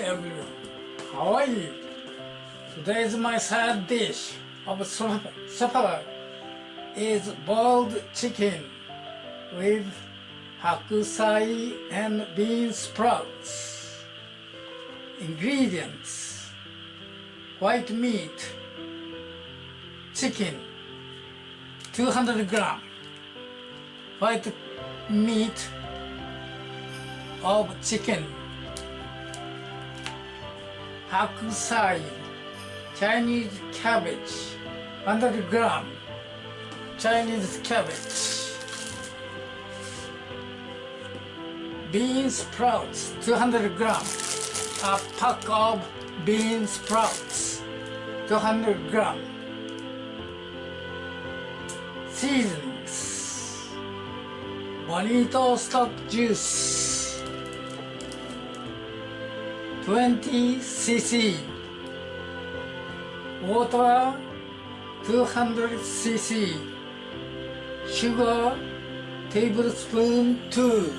everyone. How are you? Today is my side dish of supper is boiled chicken with Hakusai and bean sprouts. Ingredients: white meat, chicken 200 gram, white meat of chicken, Hakusai, Chinese cabbage 100 gram, Chinese cabbage, bean sprouts 200 gram, a pack of bean sprouts 200 gram, seasonings, bonito stock juice 20 cc, water 200 cc, sugar tablespoon 2,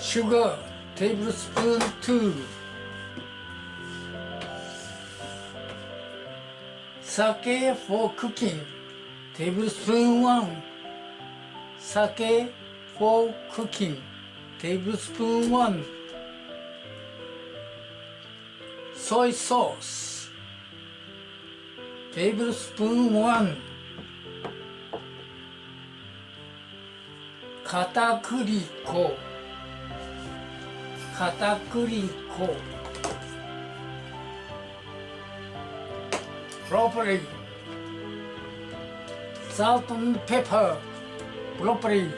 sugar tablespoon 2, sake for cooking tablespoon 1, sake for cooking tablespoon 1, soy sauce tablespoon 1,片栗粉broccoli, salt and pepper, broccoli,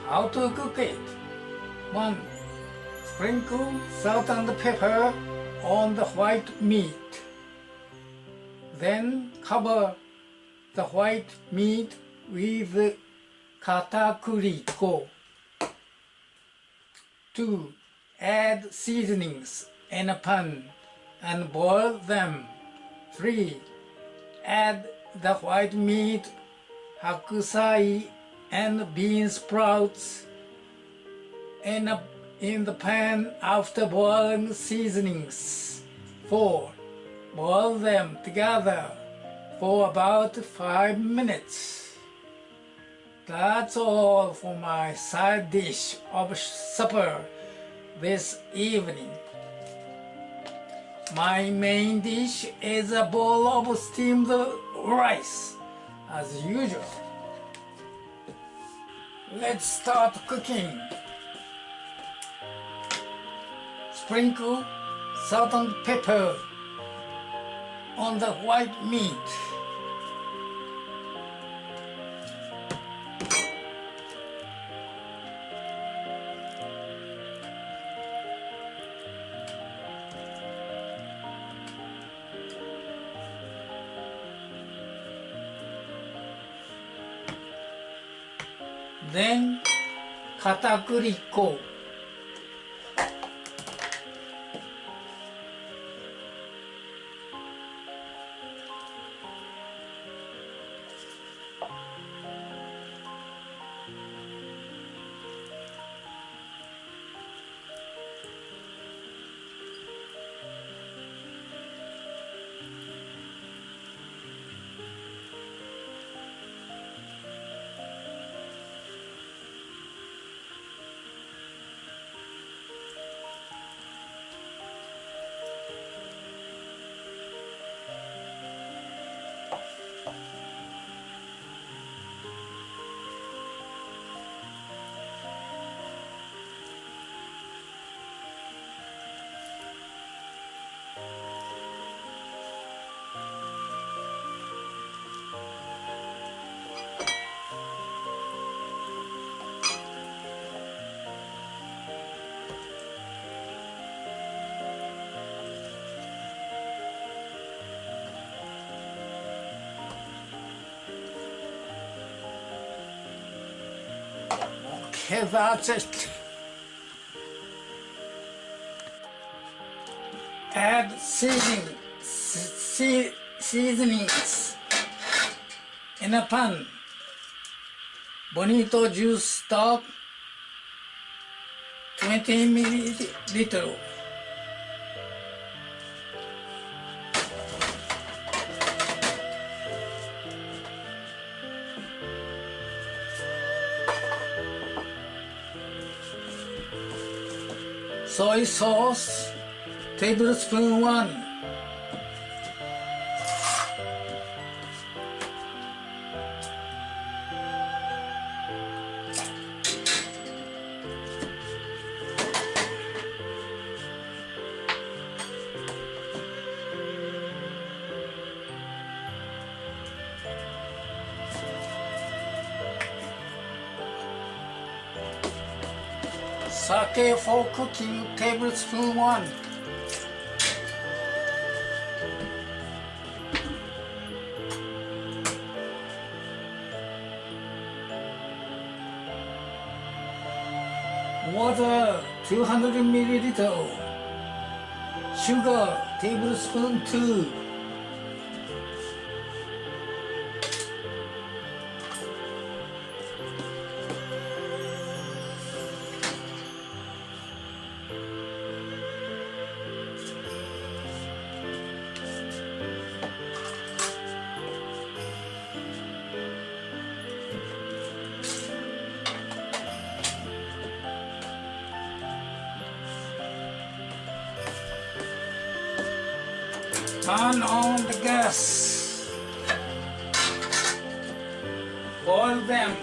how to cook it? 1. Sprinkle salt and pepper on the white meat. Then cover the white meat with 片栗粉. 2. Add seasonings in a pan and boil them. 3. Add the white meat, hakusai, and bean sprouts in the pan after boiling seasonings. 4. Boil them together for about 5 minutes. That's all for my side dish of supper this evening. My main dish is a bowl of steamed rice, as usual. Let's start cooking. Sprinkle salt and pepper on the white meat. Then 片栗粉, Okay, that's it. Add seasonings in a pan, bonito juice stock 20 milliliter. Soy sauce tablespoon 1. Sake for cooking tablespoon 1. Water 200 milliliter. Sugar tablespoon 2. Turn on the gas. Boil them.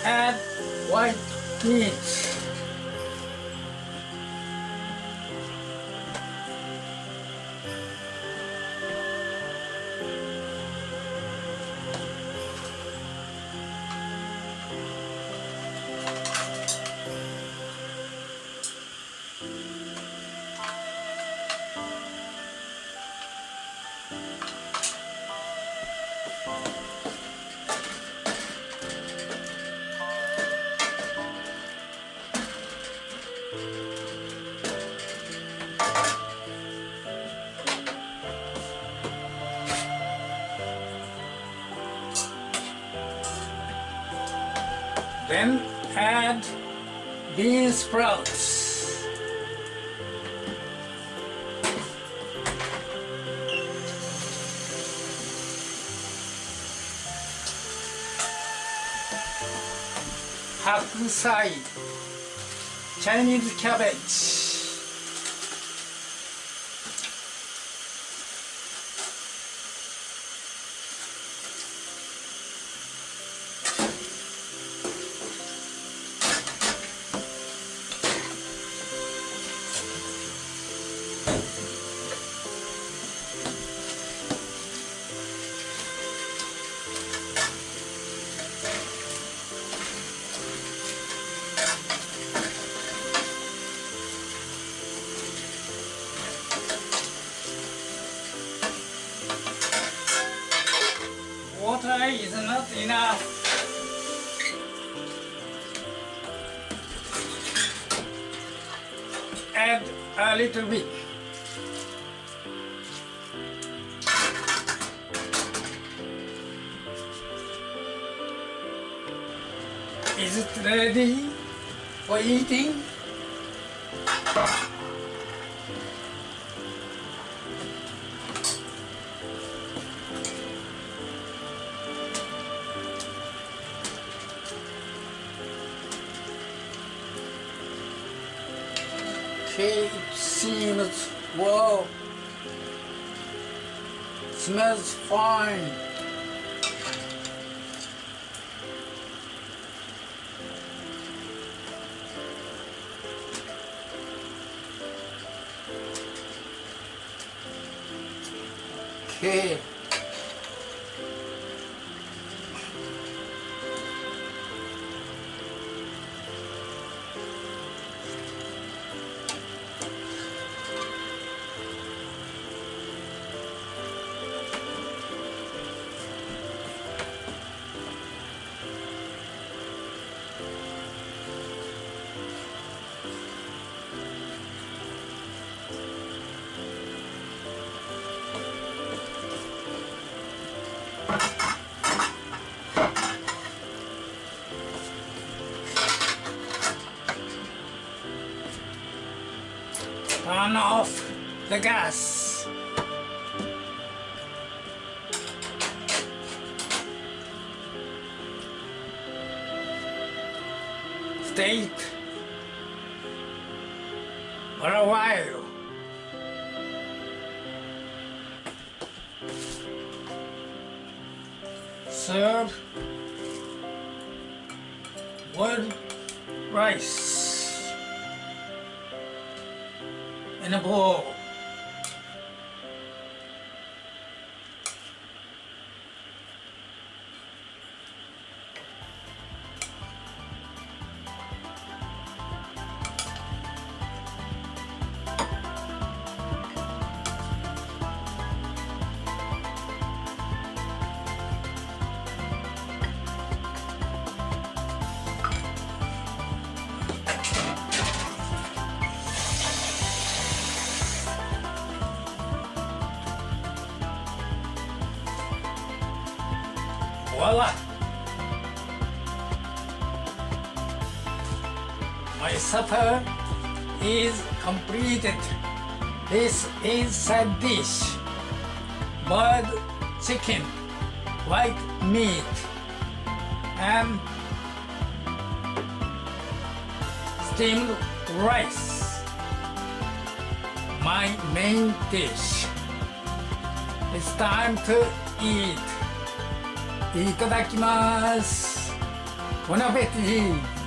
Add white meat. Then add bean sprouts. Hakusai, Chinese cabbage. Water is not enough. Add a little bit. Is it ready for eating? Okay, it seems, wow, smells fine. Okay. Turn off the gas. Steak for a while. Serve with rice in a bowl. Voila! My supper is completed. This is side dish. Boiled chicken, white meat, and steamed rice. My main dish. It's time to eat. いただきます。ボナペティ。